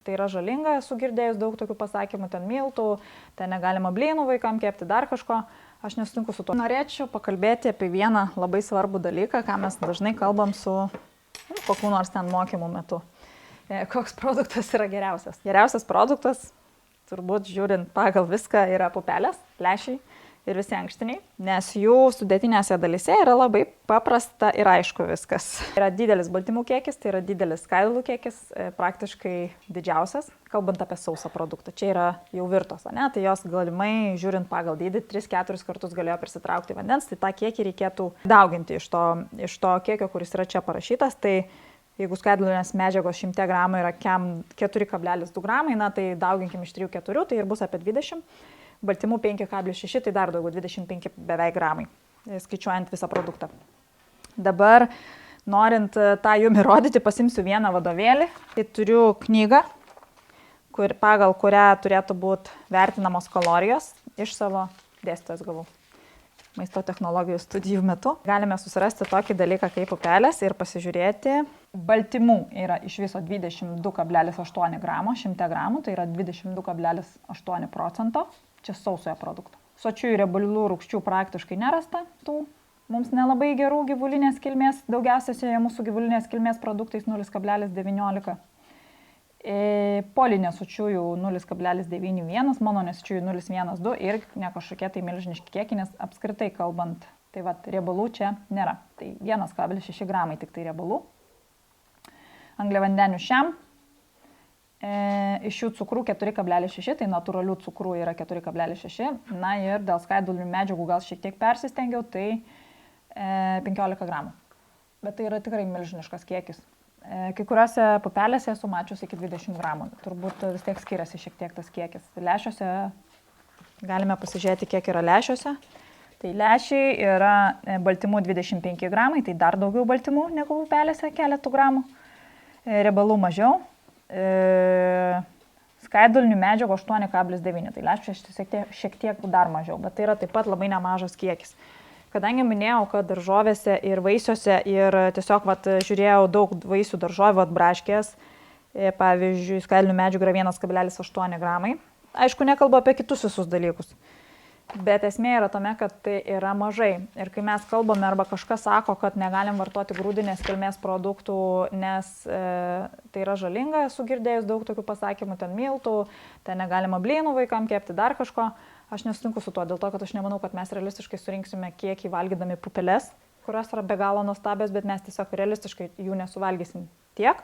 Tai yra žalinga, esu girdėjus daug tokių pasakymų, ten miltų, ten negalima blynų vaikam kepti, dar kažko. Aš nesutinku su tuo. Norėčiau pakalbėti apie vieną labai svarbų dalyką, ką mes dažnai kalbam su kokiu nors ten mokymų metu. Koks produktas yra geriausias? Geriausias produktas, turbūt žiūrint pagal viską, yra pupelės, lęšiai ir visi ankštiniai, nes jų sudėtinėse dalyse yra labai paprasta ir aišku viskas. Yra didelis baltymų kiekis, tai yra didelis skaidulų kiekis, praktiškai didžiausias, kalbant apie sausą produktą. Čia yra jau virtos, ne? Tai jos galimai, žiūrint pagal dydį, 3-4 kartus galėjo prisitraukti vandens, tai tą kiekį reikėtų dauginti iš to kiekio, kuris yra čia parašytas. Tai jeigu skaidulinės medžiagos 100 gramų yra 4,2 gramai, na, tai dauginkim iš 3-4, tai ir bus apie 20. Baltymų 5,6, tai dar daugiau, 25 beveik gramai, skaičiuojant visą produktą. Dabar, norint tą jums įrodyti, pasimsiu vieną vadovėlį. Tai turiu knygą, pagal kurią turėtų būti vertinamos kalorijos. Iš savo dėstytojos gavau maisto technologijų studijų metu. Galime susirasti tokį dalyką kaip pupelės ir pasižiūrėti. Baltymų yra iš viso 22,8 gramo, 100 gramų, tai yra 22,8%. Čia sausojo produkto. Sočiųjų riebalų rūgščių praktiškai nerasta. Tų mums nelabai gerų gyvulinės kilmės, daugiausiai sieja mūsų gyvulinės kilmės produktais 0,19. Polinesočiųjų 0,91, mononesočiųjų 0,12 ir ne kažkokie tai milžiniški kiekiai, nes apskritai kalbant, tai vat, riebalų čia nėra. Tai 1,6 gramai tik tai riebalų. Angliavandenių šiam. Iš jų cukrų 4,6, tai natūralių cukrų yra 4,6. Na ir dėl skaidulinių medžiagų gal šiek tiek persistengiau, tai 15 gramų. Bet tai yra tikrai milžiniškas kiekis. Kai kuriuose pupelėse esu mačiusi iki 20 gramų. Turbūt vis tiek skiriasi šiek tiek tas kiekis. Lęšiuose galime pasižiūrėti, kiek yra lęšiuose. Tai lęšiai yra baltymų 25 gramai, tai dar daugiau baltymų negu pupelėse, keletų gramų. Riebalų mažiau. Skaidulinių medžiagų 8,9, tai lęšiuose šiek tiek dar mažiau, bet tai yra taip pat labai nemažas kiekis. Kadangi minėjau, kad daržovėse ir vaisiuose ir tiesiog žiūrėjau daug vaisių daržovių braškės, pavyzdžiui, skaidulinių medžiagų yra 1,8 gramai. Aišku, nekalbu apie kitus visus dalykus, bet esmė yra tame, kad tai yra mažai. Ir kai mes kalbame arba kažkas sako, kad negalim vartoti grūdinės kilmės produktų, nes tai yra žalinga, esu girdėjus daug tokių pasakymų, ten miltų, ten negalima blynų vaikam kepti, dar kažko. Aš nesutinku su tuo, dėl to, kad aš nemanau, kad mes realistiškai surinksime kiekį valgydami pupeles, kurios yra be galo nuostabios, bet mes tiesiog realistiškai jų nesuvalgysim tiek,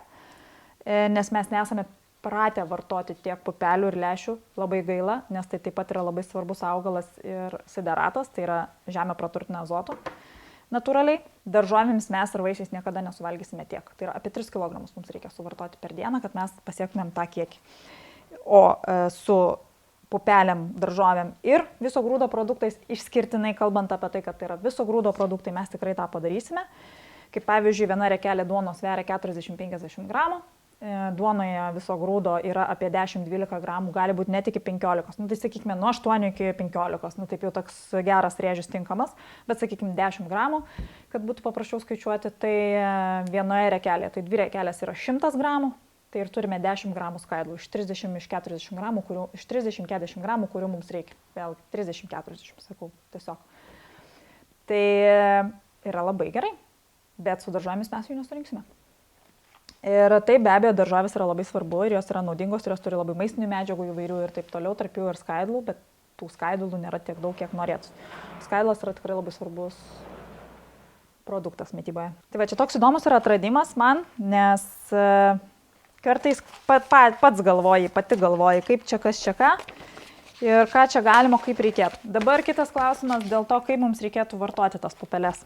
nes mes nesame pratę vartoti tiek pupelių ir lęšių, labai gaila, nes tai taip pat yra labai svarbus augalas ir sideratas, tai yra žemė praturtina azoto. Natūraliai, daržovėmis mes ir vaisiais niekada nesuvalgysime tiek. Tai yra apie 3 kg mums reikia suvartoti per dieną, kad mes pasiektumėm tą kiekį. O su pupelėm, daržovėm ir viso grūdo produktais, išskirtinai kalbant apie tai, kad tai yra viso grūdo produktai, mes tikrai tą padarysime. Kaip pavyzdžiui, viena riekelė duonos sveria 40-50 gramų, duonoje viso grūdo yra apie 10-12 gramų, gali būti net iki 15, nu tai sakykime nuo 8 iki 15, nu taip jau toks geras rėžis tinkamas, bet sakykime 10 gramų, kad būtų paprasčiau skaičiuoti, tai vienoje riekelėje, tai 2 riekelės yra 100 gramų. Tai ir turime 10 gramų skaidulų iš 30-40 gramų, iš 30-40 gramų, kurių mums reikia. Vėl 30-40, sakau, tiesiog. Tai yra labai gerai, bet su daržovėmis mes jų nesurinksime. Ir tai be abejo daržovės yra labai svarbu ir jos yra naudingos ir jos turi labai maistinių medžiagų įvairių ir taip toliau, tarp jų ir skaidulų, bet tų skaidulų nėra tiek daug, kiek norėtų. Skaidulas yra tikrai labai svarbus produktas mityboje. Tai va čia toks įdomus yra atradimas man, nes kartais pati galvoji, kaip čia kas čia ką ir ką čia galima, kaip reikėtų. Dabar kitas klausimas dėl to, kaip mums reikėtų vartoti tas pupeles.